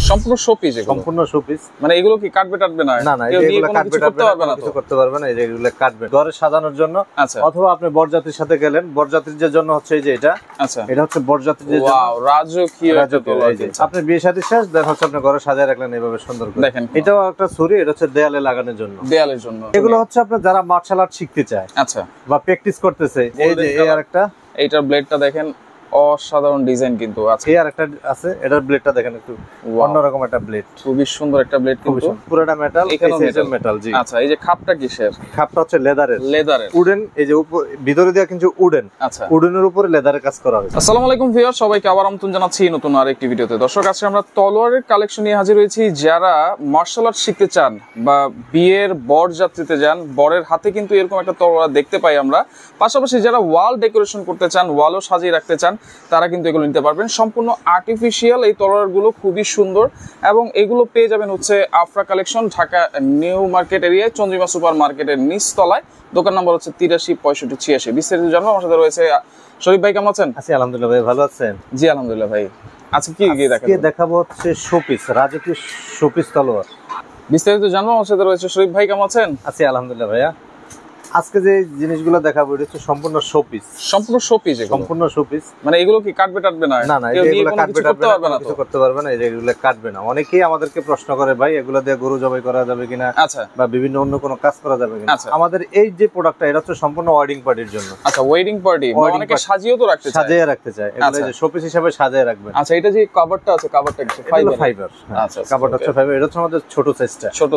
সম্পূর্ণ শোপিস, সম্পূর্ণ শোপিস। মানে এগুলো কি কাটবে টাটবে না? না না, এগুলো কাটবে টাটবে না, কিছু করতে পারবে না। এই যে এগুলো কাটবে ঘরে সাজানোর জন্য, অথবা আপনি বরযাত্রীর সাথে গেলেন, বরযাত্রীদের জন্য হচ্ছে এই যে এটা। আচ্ছা, এটা হচ্ছে বরযাত্রীদের জন্য। ওয়াও, রাজকীয় একটা তলোয়ার। আপনি বিয়ে শাদী শেষ, দেন হচ্ছে আপনি ঘরে সাজায় রাখলেন এইভাবে সুন্দর করে। দেখেন, এটাও একটা ছুরি, এটা হচ্ছে দেয়ালে লাগানোর জন্য। দেয়ালের জন্য। এগুলো হচ্ছে আপনি যারা মার্শাল আর্ট শিখতে চায়, আচ্ছা, বা প্র্যাকটিস করতেছে। এই যে এই আরেকটা, এইটার ব্লেডটা দেখেন, অসাধারণ ডিজাইন কিন্তু আছে। এই আরেকটা আছে, এটার ব্লেডটা দেখেন একটু অন্যরকম একটা ব্লেড, খুবই সুন্দর একটা ব্লেড কিন্তু, পুরোটা মেটাল। এখানেও মেটাল। জি। আচ্ছা, এই যে খাপটা কিসের? খাপটা হচ্ছে লেদারের। লেদারের, উডেন। এই যে ভিতরে দেয়া কিন্তু উডেন। আচ্ছা, উডেনের উপরে লেদারের কাজ করা হয়েছে। আসসালামু আলাইকুম ভিউয়ার, সবাইকে আবার আমন্ত্রণ জানাচ্ছি নতুন আরেকটি ভিডিওতে। দর্শক, আজকে আমরা তলোয়ারের কালেকশন নিয়ে হাজির হয়েছি। যারা মার্শাল আর্ট শিখতে চান বা বিয়ের বরযাত্রীতে যান, বরের হাতে কিন্তু এরকম একটা তলোয়ার দেখতে পাই আমরা। পাশাপাশি যারা ওয়াল ডেকোরেশন করতে চান, ওয়ালও সাজিয়ে রাখতে চান, তারা কিন্তু এগুলো নিতে পারবেন। সম্পূর্ণ আর্টিফিশিয়াল এই তলোয়ারগুলো, খুবই সুন্দর। এবং এগুলো পেয়ে যাবেন হচ্ছে Afra collection, Dhaka new market এরিয়ায়, চন্দ্রিমা সুপার মার্কেটের নিচতলায়। দোকান নম্বর হচ্ছে 83 65 86। বিস্তারিত জানবো। আমার সাথে রয়েছে শরীফ ভাই। কেমন আছেন? আছি আলহামদুলিল্লাহ ভাই, ভালো আছেন? জি আলহামদুলিল্লাহ ভাই। আচ্ছা, কি দেখাবো হচ্ছে শোপিস, রাজকীয় শোপিস তলোয়ার। বিস্তারিত জানবো। আমার সাথে রয়েছে শরীফ ভাই। কেমন আছেন? আছি আলহামদুলিল্লাহ ভাইয়া। আজকে যে জিনিসগুলো দেখাবো এটা হচ্ছে সম্পূর্ণ শোপিস। সম্পূর্ণ শোপিস, সম্পূর্ণ শোপিস। মানে এগুলো কি কাটবে টাটবে না? না না, এগুলো কাটবে টাটবে না, কিছু করতে পারবে না। এগুলো কাটবে না। অনেকেই আমাদেরকে প্রশ্ন করে, ভাই এগুলো দিয়ে গরু জবাই করা যাবে কিনা, আচ্ছা, বা বিভিন্ন অন্য কোনো কাজ করা যাবে কিনা। আমাদের এই যে প্রোডাক্টটা, এটা হচ্ছে সম্পূর্ণ ওয়েডিং পার্টির জন্য। আচ্ছা, ওয়েডিং পার্টি, অনেকে সাজিয়েও তো রাখতে চায়, সাজিয়ে রাখতে চায়, এগুলো যে শোপিস হিসেবে সাজিয়ে রাখবেন। আচ্ছা, এটা যে কভারটা আছে, কভারটা কি ফাইবার? আচ্ছা, কভারটা হচ্ছে ফাইবার। এটা হচ্ছে আমাদের ছোট সাইজটা। ছোট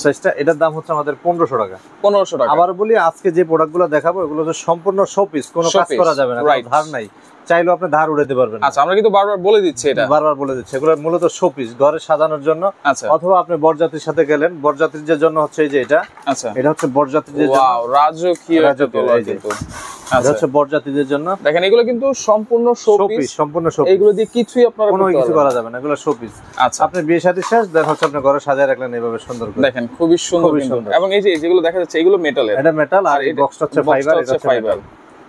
সাইজটা, এটার দাম হচ্ছে আমাদের 1500 টাকা। 1500 টাকা। আবার বলি, আজকে যে প্রোডাক্টগুলো দেখাবো এগুলো হচ্ছে সম্পূর্ণ শোপিস, কোনো কাজ করা যাবে না, ধার নাই। চাইলেও আপনি ধার উড়াতে পারবেন। আচ্ছা, আমরা কিন্তু বারবার বলে দিচ্ছি, এটা বারবার বলে দিচ্ছি, এগুলো মূলত শোপিস, ঘরে সাজানোর জন্য। আচ্ছা, অথবা আপনি বরযাত্রীর সাথে গেলেন, বরযাত্রীদের জন্য হচ্ছে এই যে এটা। আচ্ছা, এটা হচ্ছে বরযাত্রীদের জন্য। ওয়াও, রাজকীয় একটা তলোয়ার কিন্তু। এটা হচ্ছে বরযাত্রীদের জন্য। দেখেন, এগুলো কিন্তু সম্পূর্ণ শোপিস, সম্পূর্ণ শোপিস। এগুলো দিয়ে কিছুই আপনারা কোনো কিছু করা যাবে না, এগুলো শোপিস। আচ্ছা, আপনি বিয়ে শাদী শেষ, দেন হচ্ছে আপনি ঘরে সাজিয়ে রাখলেন এইভাবে সুন্দর করে। দেখেন, খুবই সুন্দর কিন্তু। এবং এই যে যেগুলো দেখা যাচ্ছে, এগুলো মেটালের। এটা মেটাল, আর এই বক্সটা হচ্ছে ফাইবার। এটা হচ্ছে ফাইবার।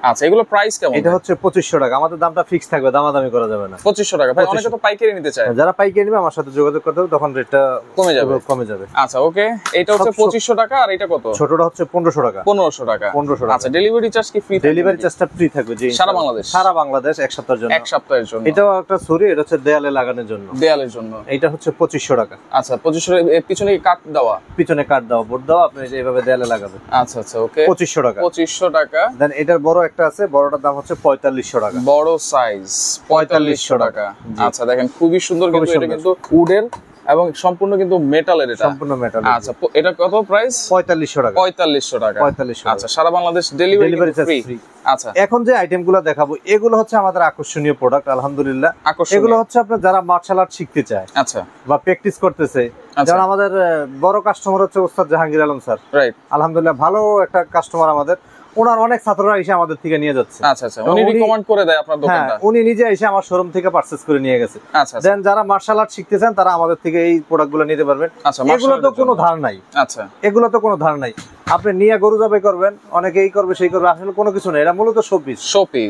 আচ্ছা, এগুলো প্রাইস কেমন? এটা হচ্ছে 2500 টাকা। আমাদের দামটা ফিক্স থাকবে, দামাদামি করা যাবে না। 2500 টাকা। ভাই, অনেকে তো পাইকারি নিতে চায়। যারা পাইকারি নেবে আমার সাথে যোগাযোগ করতে হবে, তখন রেটটা কমে যাবে। আচ্ছা, ওকে। এটা হচ্ছে 2500 টাকা, আর এটা কত? ছোটটা হচ্ছে 1500 টাকা। 1500 টাকা। আচ্ছা, ডেলিভারি চার্জ কি ফ্রি? ডেলিভারি চার্জটা ফ্রি থাকবে। জি, সারা বাংলাদেশ এক সপ্তাহের জন্য। এটাও একটা ছুরি, এটা হচ্ছে দেয়ালে লাগানোর জন্য। দেয়ালের জন্য। এটা হচ্ছে 2500 টাকা। আচ্ছা, 2500 এর পিছনে কাট দেওয়া? পিছনে কাট দেওয়া, বোর্ড দেওয়া, আপনি এইভাবে দেয়ালে লাগাবেন। আচ্ছা আচ্ছা, ওকে। 2500 টাকা। 2500 টাকা। দেন এটার বড় একটা আছে, বড়টার দাম হচ্ছে 4500 টাকা। বড় সাইজ 4500 টাকা। আচ্ছা, দেখেন, খুবই সুন্দর কিন্তু। এটা কিন্তু উডেন এবং সম্পূর্ণ কিন্তু মেটালের। এটা সম্পূর্ণ মেটাল। আচ্ছা, এটা কত প্রাইস? 4500 টাকা। 4500 টাকা। 4500। আচ্ছা, সারা বাংলাদেশ ডেলিভারি ফ্রি। আচ্ছা, এখন যে আইটেমগুলো দেখাবো এগুলো হচ্ছে আমাদের আকর্ষণীয় প্রোডাক্ট, আলহামদুলিল্লাহ। এগুলো হচ্ছে আপনারা যারা মার্শাল আর্ট শিখতে চায়, আচ্ছা, বা প্র্যাকটিস করতেছে। যেমন আমাদের বড় কাস্টমার হচ্ছে ওস্তাদ জাহাঙ্গীর আলম স্যার। রাইট, আলহামদুলিল্লাহ, ভালো একটা কাস্টমার আমাদের। ওনার অনেক ছাত্ররা এসে আমাদের থেকে নিয়ে যাচ্ছে। আচ্ছা আচ্ছা, উনি রিকমেন্ড করে দেয় আপনার দোকানটা? হ্যাঁ, উনি নিজে এসে আমার শোরুম থেকে পারচেজ করে নিয়ে গেছে। আচ্ছা, দেন যারা মার্শাল আর্ট শিখতে চান তারা আমাদের থেকে এই প্রোডাক্টগুলো নিতে পারবেন। আচ্ছা, এগুলো তো কোনো ধার নাই। আচ্ছা, এগুলো তো কোনো ধার নাই। আপনি নিয়ে গরু জবাই করবেন, অনেকে এই করবে সেই করবে, আসলে কোনো কিছু নেই। এটা মূলত শোপিস।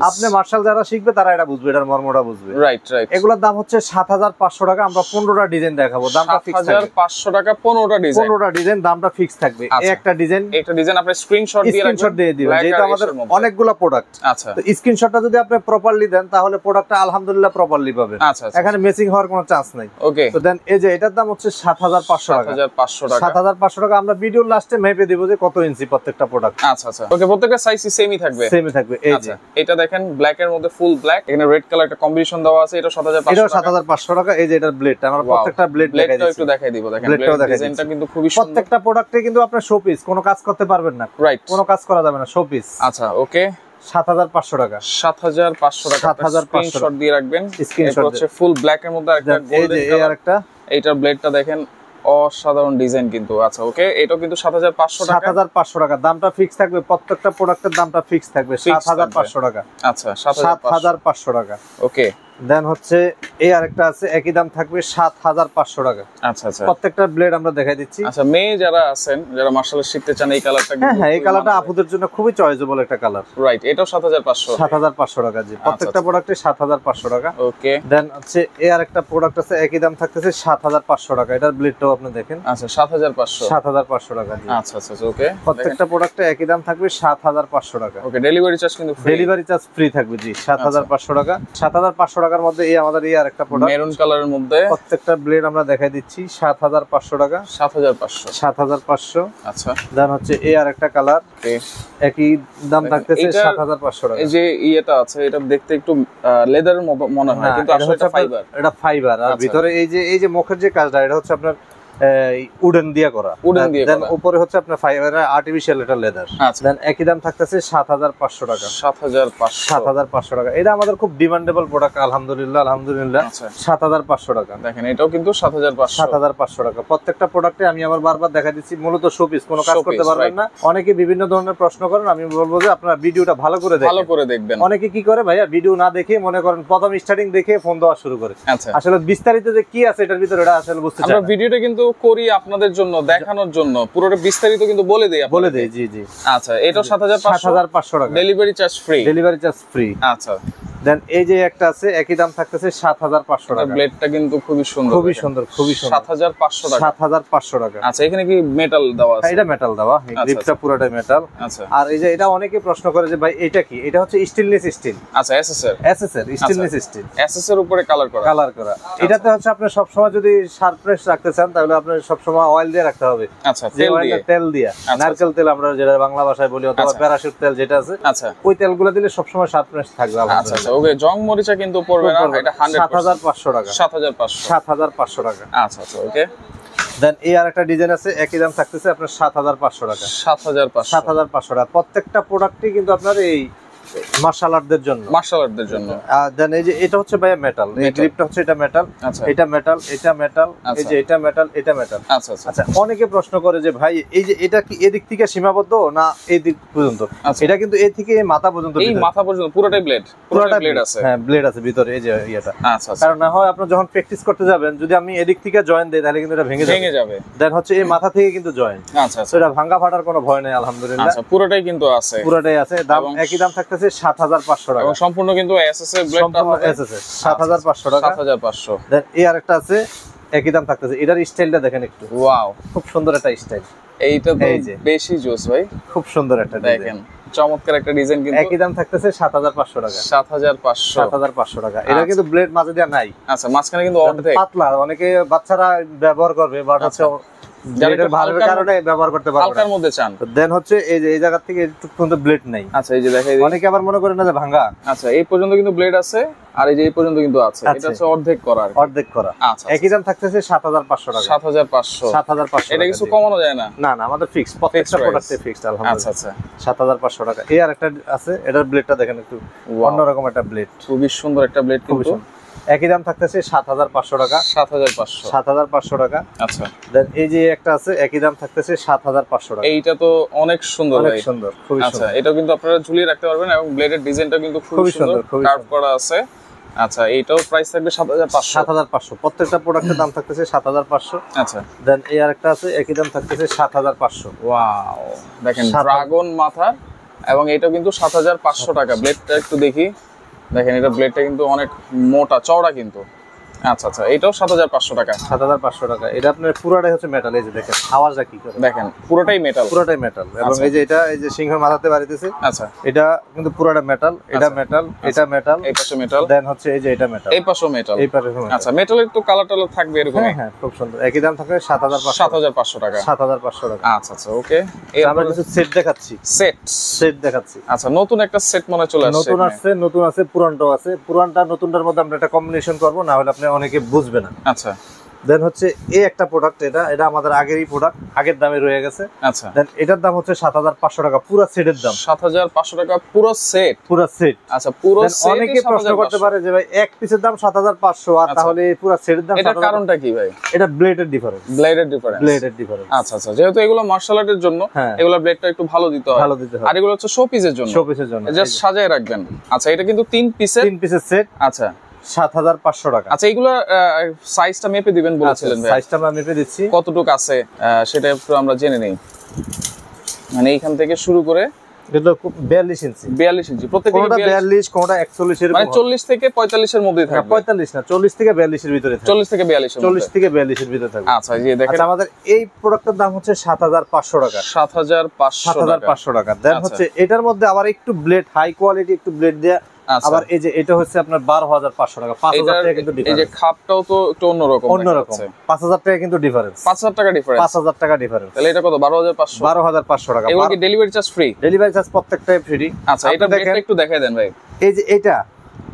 আপনি মার্শাল যারা শিখবে তারা এটা বুঝবে, এটার মর্মটা বুঝবে। Right right. এগুলোর দাম হচ্ছে 7500 টাকা। আমরা 15টা ডিজাইন দেখাবো, দামটা ফিক্স থাকবে। 7500 টাকা 15টা ডিজাইন, দামটা ফিক্স থাকবে। একটা ডিজাইন আপনি স্ক্রিনশট দিয়ে দিবেন, যেটা আমাদের অনেকগুলো প্রোডাক্ট। আচ্ছা, তো স্ক্রিনশটটা যদি আপনি প্রপারলি দেন তাহলে প্রোডাক্টটা আলহামদুলিল্লাহ প্রপারলি পাবেন। আচ্ছা, এখানে ম্যাচিং হওয়ার কোনো চান্স নাই। ওকে, তো দেন এই যে এটার দাম হচ্ছে 7500 টাকা। 7500 টাকা। আমরা ভিডিওর লাস্টে মেপে দেব যে কত ইঞ্চি প্রত্যেকটা প্রোডাক্ট। আচ্ছা আচ্ছা, ওকে। প্রত্যেকটা সাইজ সেমই থাকবে? সেমই থাকবে। এই যে এটা দেখেন, ব্ল্যাক এর মধ্যে ফুল ব্ল্যাক, এখানে রেড কালার একটা কম্বিনেশন দেওয়া আছে। এটা 7500 টাকা। এই যে এটার ব্লেড, আমরা প্রত্যেকটা ব্লেডটা একটু দেখাই দিব। দেখেন, ব্লেডটাও ডিজাইনটা কিন্তু খুবই সুন্দর। প্রত্যেকটা প্রোডাক্টে কিন্তু আপনার শোপিস, কোনো কাজ করতে পারবেন না। রাইট, কোনো কাজ করা যাবে না, শোপিস। আচ্ছা, ওকে। 7500 টাকা। 7500 টাকা। স্ক্রিনশট দিয়ে রাখবেন। স্ক্রিনশট হচ্ছে ফুল ব্ল্যাক এর মধ্যে একটা গোল্ডেন কালার। এই আরেকটা, এইটার ব্লেডটা দেখেন, অসাধারণ ডিজাইন কিন্তু। আচ্ছা, ওকে। এটাও কিন্তু 7500 টাকা। 7500 টাকা। দামটা ফিক্স থাকবে, প্রত্যেকটা প্রোডাক্টের দামটা ফিক্স থাকবে 7500 টাকা। আচ্ছা, 7500 টাকা। ওকে। দেন হচ্ছে এই আরেকটা আছে, একই দাম থাকবে 7500 টাকা। আচ্ছা আচ্ছা, প্রত্যেকটা ব্লেড আমরা দেখাই দিচ্ছি। আচ্ছা, মেয়ে যারা আছেন, যারা মার্শাল আর্ট শিখতে চান, এই কালারটা হ্যাঁ, এই কালারটা আপুদের জন্য খুবই চয়েসেবল একটা কালার। রাইট, এটাও 7500 টাকা। জি, প্রত্যেকটা প্রোডাক্টে 7500 টাকা। ওকে। দেন হচ্ছে এই আরেকটা প্রোডাক্ট আছে, একই দাম থাকতেছে 7500 টাকা। এটার ব্লেডটাও আপনি দেখেন। আচ্ছা, 7500 টাকা। জি, আচ্ছা আচ্ছা, ওকে। প্রত্যেকটা প্রোডাক্টে একই দাম থাকবে 7500 টাকা। ওকে, ডেলিভারি চার্জ কিন্তু ফ্রি। ডেলিভারি চার্জ ফ্রি থাকবে। জি, 7500 টাকা। 7500 টাকার মধ্যে এই আমাদের এই আরেকটা প্রোডাক্ট মেরুন কালারের মধ্যে, প্রত্যেকটা ব্লেড আমরা দেখাই দিচ্ছি 7500 টাকা। 7500। আচ্ছা, দেন হচ্ছে এই আরেকটা কালার, একই দাম থাকতেছে 7500 টাকা। এই যে ইয়েটা আছে, এটা দেখতে একটু লেদারের মনে হয়, কিন্তু আসলে এটা ফাইবার। এটা ফাইবার, আর ভিতরে এই যে মুখের যে কাজটা, এটা হচ্ছে আপনার উডেন দিয়ে করা। দেন উপরে হচ্ছে আপনার ফাইবারের আর্টিফিশিয়াল এটা লেদার। দেন একই দাম থাকতেছে 7500 টাকা। 7500 টাকা। এটা আমাদের খুব ডিমান্ডেবল প্রোডাক্ট, আলহামদুলিল্লাহ। 7500 টাকা। দেখেন, এটাও কিন্তু 7500 টাকা। প্রত্যেকটা প্রোডাক্টে আমি আবার বারবার দেখা দিচ্ছি, মূলত শোপিস, কোনো কাজ করতে পারবেন না। অনেকে বিভিন্ন ধরনের প্রশ্ন করেন, আমি বলবো যে আপনারা ভিডিওটা ভালো করে দেখবেন। অনেকে কি করে ভাইয়া, ভিডিও না দেখে মনে করেন প্রথম স্টার্টিং দেখে ফোন দেওয়া শুরু করে। আসলে বিস্তারিত যে কি আছে এটার ভিতরে, এটা আসলে বুঝতে চাই না। আমরা ভিডিওটা কিন্তু করি আপনাদের জন্য, দেখানোর জন্য, পুরোটা বিস্তারিত কিন্তু বলে দেই। জি জি। আচ্ছা, এটাও 7500 টাকা। Delivery charge free. আচ্ছা, দেন এই যে একটা আছে, একই দাম থাকতেছে 7500 টাকা। ব্লেডটা কিন্তু খুবই সুন্দর। 7500 টাকা। 7500 টাকা। আচ্ছা, এখানে কি মেটাল দেওয়া আছে? এটা মেটাল দেওয়া, গ্রিপটা পুরোটাই মেটাল। আচ্ছা, আর এই যে এটা অনেকে প্রশ্ন করে যে ভাই এটা কি, এটা হচ্ছে স্টেনলেস স্টিল। আচ্ছা, এসএসআর স্টেনলেস স্টিল, এসএসআর উপরে কালার করা। এটাতে হচ্ছে আপনি সব সময় যদি শার্পনেস রাখতে চান, তাহলে আপনি সব সময় অয়েল দিয়ে রাখতে হবে। আচ্ছা, তেল দিয়ে, নারকেল তেল আমরা যেটা বাংলা ভাষায় বলি, অথবা প্যারাশুট তেল যেটা আছে, আচ্ছা, ওই তেলগুলো দিলে সব সময় শার্পনেস থাকবে। আচ্ছা আচ্ছা, ওকে। জং মরিচা কিন্তু পড়বে না, এটা 7500 টাকা। 7500 টাকা। আচ্ছা আচ্ছা, ওকে। দেন এই আরেকটা ডিজাইন আছে, একই দাম থাকতেছে আপনার 7500 টাকা। 7500 টাকা। প্রত্যেকটা প্রোডাক্টই কিন্তু আপনার এই মার্শাল আর্টদের জন্য। দেন এই যে এটা হচ্ছে ভাইয়া মেটাল, এই গ্রিপটা হচ্ছে এটা মেটাল, এটা মেটাল, এটা মেটাল, এই যে এটা মেটাল, এটা মেটাল। আচ্ছা আচ্ছা, অনেকে প্রশ্ন করে যে ভাই এই যে এটা কি এদিক থেকে সীমাবদ্ধ না এই দিক পর্যন্ত? এটা কিন্তু এই থেকে এই মাথা পর্যন্ত, এই মাথা পর্যন্ত পুরোটাই ব্লেড আছে। হ্যাঁ, ব্লেড আছে ভিতরে, এই যে এটা। আচ্ছা, কারণ না হয় আপনি যখন প্র্যাকটিস করতে যাবেন, যদি আমি এদিক থেকে জয়েন দেই, তাহলে কিন্তু এটা ভেঙে যাবে। দেন হচ্ছে এই মাথা থেকে কিন্তু জয়েন। আচ্ছা, এটা ভাঙা ফাটার কোনো ভয় নেই, আলহামদুলিল্লাহ। আচ্ছা, পুরোটাই কিন্তু আছে। দাম একই দাম থাকতেছে 7500 টাকা। এবং সম্পূর্ণ কিন্তু এসএসআর ব্লেডটা হবে 7500 টাকা। 7500। দেন এই আরেকটা আছে, একই দাম থাকতেছে। এটার স্টাইলটা দেখেন একটু, ওয়াও, খুব সুন্দর একটা স্টাইল। এইটা তো বেশি জোস ভাই, খুব সুন্দর একটা দেখেন, চমৎকার একটা ডিজাইন। কিন্তু একই দাম থাকতেছে 7500 টাকা। 7500 টাকা। এটা কিন্তু ব্লেড মাঝে দেয়া নাই। আচ্ছা, মাঝখানে কিন্তু অর্ধেক পাতলা, অনেকে বাচ্চারা ব্যবহার করবে, বাট হচ্ছে ব্লেডের ভালোর কারণে ব্যবহার করতে পারবে না, হালকার মধ্যে চান। দেন হচ্ছে এই যে এই জায়গা থেকে একটু পর্যন্ত ব্লেড নাই। আচ্ছা, এই যে দেখাই, অনেকে আবার মনে করে না যে ভাঙা। আচ্ছা, এই পর্যন্ত কিন্তু ব্লেড আছে, আর এই যে এই পর্যন্ত কিন্তু আছে। এটা হচ্ছে অর্ধেক করা। আচ্ছা, একই দাম থাকতেছে 7500 টাকা। 7500। এটা কিছু কমানো যায় না? না, আমাদের ফিক্স, প্রত্যেকটা প্রোডাক্টে ফিক্সড, আলহামদুলিল্লাহ। আচ্ছা, 7500 টাকা। এই আরেকটা আছে, এটার ব্লেডটা দেখেন একটু, অন্যরকম একটা ব্লেড, খুবই সুন্দর একটা ব্লেড কিন্তু। একই দাম থাকতেছে 7500 টাকা। 7500 টাকা। আচ্ছা, দেন এই যে একটা আছে, একই দাম থাকতেছে 7500 টাকা। এইটা তো অনেক সুন্দর ভাই, সুন্দর, খুবই সুন্দর। আচ্ছা, এটা কিন্তু আপনারা ঝুলিয়ে রাখতে পারবেন, এবং ব্লেডের ডিজাইনটা কিন্তু খুবই সুন্দর, কার্ভ করা আছে। আচ্ছা, এইটাও প্রাইস থাকবে 7500। প্রত্যেকটা প্রোডাক্টের দাম থাকতেছে 7500। আচ্ছা, দেন এই আরেকটা আছে, একই দাম থাকতেছে 7500। ওয়াও, দেখেন, ড্রাগন মাথার, এবং এটা কিন্তু 7500 টাকা। ব্লেডটা একটু দেখি, দেখেন, এটা ব্লেডটা কিন্তু অনেক মোটা চওড়া কিন্তু। আচ্ছা আচ্ছা, এটাও 7500 টাকা। 7500 টাকা। এটা আপনার পুরোটাই হচ্ছে মেটাল, এই যে দেখেন আওয়াজটা কি করে, দেখেন, পুরোটাই মেটাল। এবং এই যে এটা, এই যে সিংহের মাথাতে বাড়িতেছে। আচ্ছা, এটা কিন্তু পুরোটা মেটাল, এটা মেটাল, এটা মেটাল, এই পাশে মেটাল, দেন হচ্ছে এই যে এটা মেটাল, এই পাশেও মেটাল, এই পাশে মেটাল। আচ্ছা, মেটালের একটু কালার টালার থাকবে এরকম। হ্যাঁ, খুব সুন্দর। একই দাম থাকবে 7500 টাকা। 7500 টাকা। আচ্ছা আচ্ছা, ওকে। আমরা কিছু সেট দেখাচ্ছি, সেট দেখাচ্ছি। আচ্ছা, নতুন একটা সেট মনে চলে আসছে। নতুন আছে, পুরানটাও আছে। পুরানটা নতুনটার মধ্যে আমরা একটা কম্বিনেশন করব, না হলে আপনি অনেকে বুঝবে না। আচ্ছা, দেন হচ্ছে এই একটা প্রোডাক্ট, এটা আমাদের আগেরই প্রোডাক্ট, আগের দামে রয়ে গেছে। আচ্ছা, দেন এটার দাম হচ্ছে 7500 টাকা, পুরো সেটের দাম 7500 টাকা, পুরো সেট। আচ্ছা, পুরো সেট। অনেকে প্রশ্ন করতে পারে যে ভাই এক পিসের দাম 7500, আর তাহলে পুরো সেটের দাম? এটার কারণটা কি ভাই? এটা ব্লেডের ডিফারেন্স। আচ্ছা আচ্ছা, যেহেতু এগুলো মার্শাল আর্টের জন্য, এগুলো ব্লেডটা একটু ভালো দিতে হয়, আর এগুলো হচ্ছে শো পিসের জন্য, জাস্ট সাজায় রাখবেন। আচ্ছা, এটা কিন্তু 3 পিসের সেট। আচ্ছা, 7,500 টাকা। আচ্ছা, এগুলো সাইজটা মেপে দিবেন বলেছিলেন ভাই, সাইজটা আমরা মেপে দিচ্ছি, কতটুকু আছে সেটা একটু আমরা জেনে নেই। মানে এইখান থেকে শুরু করে 42 ইঞ্চি, 42 ইঞ্চি, প্রত্যেকটা 42, কোনটা 41 এর, মানে 40 থেকে 45 এর মধ্যে থাকবে। 45 না, 40 থেকে 42 এর ভিতরে থাকবে। 40 থেকে 42 এর মধ্যে, 40 থেকে 42 এর ভিতরে থাকবে। আচ্ছা, এই যে দেখেন আমাদের এই প্রোডাক্টের দাম হচ্ছে 7,500 টাকা। 7,500 টাকা। দেন হচ্ছে এটার মধ্যে আবার একটু ব্লেড, হাই কোয়ালিটি একটু ব্লেড দেয়া। আবার এই যে এটা হচ্ছে আপনার 12,500 টাকা। 5,000 টাকা কিন্তু ডিফারেন্স। এই যে খাপটাও তো একটু অন্যরকম, 5,000 টাকা কিন্তু ডিফারেন্স, 5,000 টাকা ডিফারেন্স, 5,000 টাকা ডিফারেন্স। তাহলে এটা কত? 12,500। 12,500 টাকা। এগুলো কি delivery charge free? Delivery charge প্রত্যেকটাই ফ্রি। আচ্ছা, এটা একটু দেখাই দেন ভাই। এই যে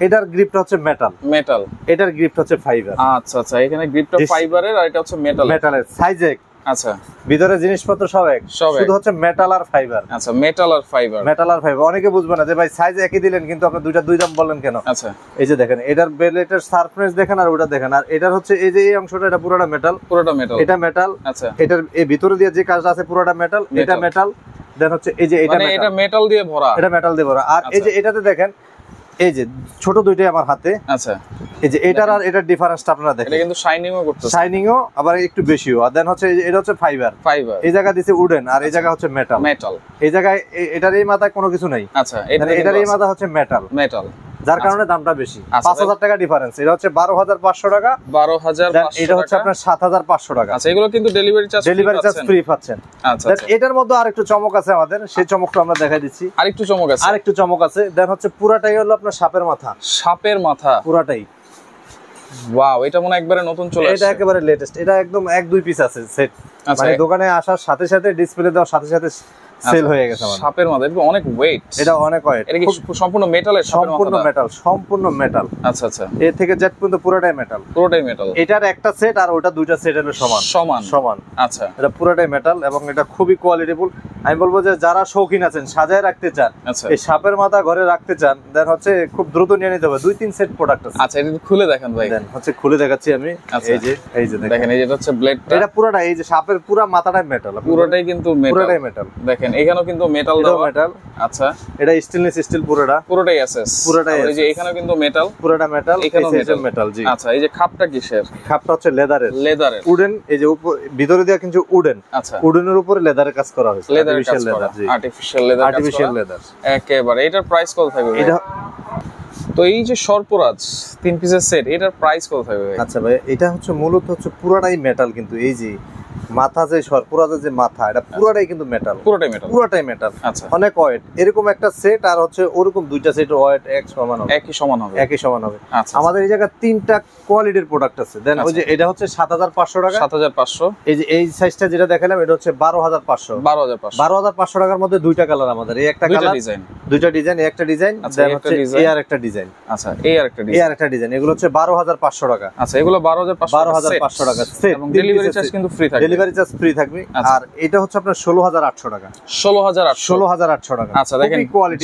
এটার গ্রিপটা হচ্ছে মেটাল, এটার গ্রিপটা হচ্ছে ফাইবার। আচ্ছা আচ্ছা, এখানে গ্রিপটা ফাইবারের আর এটা হচ্ছে মেটালের। সাইজ এক। আচ্ছা, ভিতরে জিনিসপত্র সব এক, শুধু হচ্ছে মেটাল আর ফাইবার। আচ্ছা, মেটাল আর ফাইবার। অনেকে বুঝবে না যে ভাই সাইজ একই দিলেন কিন্তু আপনি দুই দাম বললেন কেন। আচ্ছা, এই যে দেখেন, এটার বেলেটের সারফেস দেখেন আর ওটা দেখেন, আর এটার হচ্ছে এই যে এই অংশটা, এটা পুরোটা মেটাল, এটা মেটাল। আচ্ছা, এটার এই ভিতরে দিয়ে যে কাজটা আছে পুরোটা মেটাল, এটা মেটাল। দেন হচ্ছে এই যে এটা মানে এটা মেটাল দিয়ে ভরা, এটা মেটাল দিয়ে ভরা। আর এই যে এটাতে দেখেন, এই যে ছোট দুইটাই আমার হাতে। আচ্ছা, এই যে এটার আর এটার ডিফারেন্সটা আপনারা দেখেন, এটা কিন্তু শাইনিংও করতেছে, শাইনিংও আবার একটু বেশিও। আর দেন হচ্ছে এটা হচ্ছে ফাইবার, এই জায়গা দিছে উডেন, আর এই জায়গা হচ্ছে মেটাল। এই জায়গায় এটার এই মাথায় কোনো কিছু নাই। আচ্ছা, এটার এই মাথা হচ্ছে মেটাল, যার কারণে দামটা বেশি। 5,000 টাকা ডিফারেন্স। এটা হচ্ছে 12,500 টাকা, 12,500। এটা হচ্ছে আপনার 7,500 টাকা। আচ্ছা, এগুলো কিন্তু ডেলিভারি চার্জ ফ্রি পাচ্ছেন। আচ্ছা, এটার মধ্যে আরেকটু চমক আছে আমাদের, সেই চমকটা আমরা দেখাই দিচ্ছি। আরেকটু চমক আছে। দেন হচ্ছে পুরাটাই হলো আপনার সাপের মাথা, পুরাটাই। ওয়াও, এটা মনে একবারে নতুন চলে আসছে, এটা একেবারে লেটেস্ট। এটা একদম 1-2 পিস আছে সেট, মানে দোকানে আসার সাথে সাথে ডিসপ্লে দেওয়ার সাথে সাথে সেল হয়ে গেছে আমাদের। সাপের মাথা, এটা অনেক ওয়েট, এটা অনেক ওয়েট। এটা কি সম্পূর্ণ মেটালের? সম্পূর্ণ মেটাল। আচ্ছা আচ্ছা, এ থেকে জেড পর্যন্ত পুরোটাই মেটাল। এটার একটা সেট আর ওটা দুইটা সেট হলো সমান। আচ্ছা, এটা পুরোটাই মেটাল এবং এটা খুবই কোয়ালিটিফুল। আমি বলবো যে যারা শৌখিন আছেন, সাজায় রাখতে চান, এই সাপের মাথা ঘরে রাখতে চান, দেন হচ্ছে খুব দ্রুত নিয়ে নিতে হবে। 2-3 সেট প্রোডাক্ট আছে। আচ্ছা, এটা খুলে দেখান ভাই। দেন হচ্ছে খুলে দেখাচ্ছি আমি। এই যে দেখেন, এই যেটা হচ্ছে ব্লেডটা, এটা পুরোটা, এই যে সাপের পুরো মাথাটাই মেটাল, পুরোটাই কিন্তু মেটাল। দেখেন এখানেও কিন্তু মেটাল দেওয়া। আচ্ছা, এটা স্টেনলেস স্টিল, পুরোটাই আছে, এই যে এখানেও কিন্তু মেটাল, পুরোটা মেটাল, এখানেও মেটাল। জি। আচ্ছা, এই যে খাপটা কিসের? খাপটা হচ্ছে লেদারের, উডেন। এই যে ভিতরে দেয়া কিন্তু উডেন। আচ্ছা, উডেনের উপরে লেদারের কাজ করা হয়েছে, আর্টিফিশিয়াল লেদার একেবারে। এটার প্রাইস কত থাকবে? এটা তো এই যে সরপুরাজ 3 পিসের সেট, এটার প্রাইস কত থাকবে? আচ্ছা ভাই, এটা হচ্ছে মূলত হচ্ছে পুরোটাই মেটাল, কিন্তু এই যে মাথা, যে সরপুরাজের যে মাথা, এটা পুরোটাই কিন্তু মেটাল, পুরোটাই মেটাল। আচ্ছা, অনেক ওয়েট। এরকম একটা সেট আর হচ্ছে ওরকম দুইটা সেট ওয়েট একই সমান হবে। আমাদের এই জায়গায় 3টা কোয়ালিটির প্রোডাক্ট আছে। দেন ওই যে এটা হচ্ছে 7,500 টাকা, 7,500। এই যে এই সাইজটা যেটা দেখালাম, এটা হচ্ছে 12,500 টাকার মধ্যে দুইটা কালার আমাদের। এই একটা কালার, দুইটা ডিজাইন, এই একটা ডিজাইন, দেন হচ্ছে এই আর একটা ডিজাইন। আচ্ছা, এই আর একটা ডিজাইন। এগুলো হচ্ছে 12,500 টাকা। আচ্ছা, এগুলো 12,500 টাকা সেট, এবং ডেলিভারি চার্জ কিন্তু ফ্রি থাকবে। ডেলিভারি চার্জ ফ্রি থাকবে। আর এটা হচ্ছে আপনার 16,800 টাকা। 16,800 টাকা। আচ্ছা, দেখেন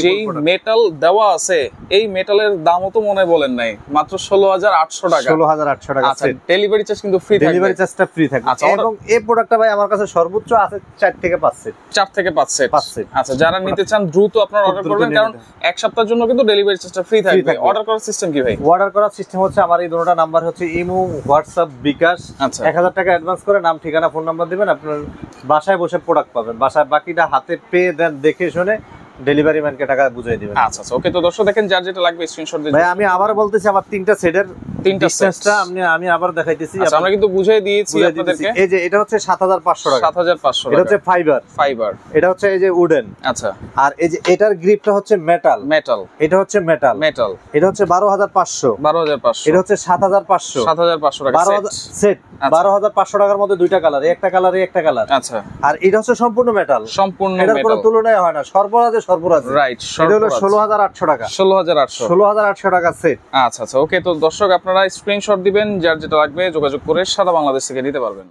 যেই মেটাল দেওয়া আছে, এই মেটালের দামও তো মনে বলেন নাই, মাত্র 16,800 টাকা। 16,800 টাকা। আচ্ছা, ডেলিভারি চার্জ কিন্তু ফ্রি থাকবে। ডেলিভারি চার্জটা ফ্রি থাকবে। এবং এই প্রোডাক্টটা ভাই আমার কাছে সর্বোচ্চ আছে 4 থেকে 5 সেট। 4 থেকে 5 সেট। আচ্ছা, যারা নিতে চান দ্রুত আপনারা অর্ডার করবেন, কারণ এক সপ্তাহের জন্য কিন্তু ডেলিভারি চার্জটা ফ্রি থাকবে। অর্ডার করার সিস্টেম কি ভাই? অর্ডার করার সিস্টেম হচ্ছে আমার এই দুটোটা নাম্বার হচ্ছে ইমো, হোয়াটসঅ্যাপ, বিকাশ। 1000 টাকা অ্যাডভান্স করে নাম, ঠিকানা, ফোন নাম্বার দিবেন, আপনার বাসায় বসে প্রোডাক্ট পাবেন। বাসায় বাকিটা হাতে পেয়ে দেন, দেখে শুনে ডেলিভারি ম্যানকে টাকা বুঝিয়ে দিবেন। আচ্ছা, ওকে। তো দর্শক দেখেন, যার যেটা লাগবে স্ক্রিনশট দিন। ভাই আমি আবার বলতেছি, আমার 3টা সেটের ডিসটেন্সটা আমি আবার দেখাইতেছি। আচ্ছা, আমরা কিন্তু বুঝিয়ে দিয়েছি আপনাদেরকে। এই যে এটা হচ্ছে 7,500 টাকা, 7,500 টাকা। এটা হচ্ছে ফাইবার, এটা হচ্ছে এই যে উডেন। আচ্ছা, আর এই যে এটার গ্রিপটা হচ্ছে মেটাল, এটা হচ্ছে মেটাল, এটা হচ্ছে 12,500, এটা হচ্ছে 7,500 টাকা সেট। 12,500 টাকার মধ্যে দুইটা কালার, একটা কালার, একটা কালার। আচ্ছা, আর এটা হচ্ছে সম্পূর্ণ মেটাল, এটার কোনো তুলনায় হয় না। সর্বরাজ, রাইট। এটা হলো 16,800 টাকা, 16,800 টাকা সেট। আচ্ছা, ওকে। তো দর্শক আপনারা স্ক্রিনশট দিবেন, যার যেটা লাগবে যোগাযোগ করে সারা বাংলাদেশ থেকে নিতে পারবেন।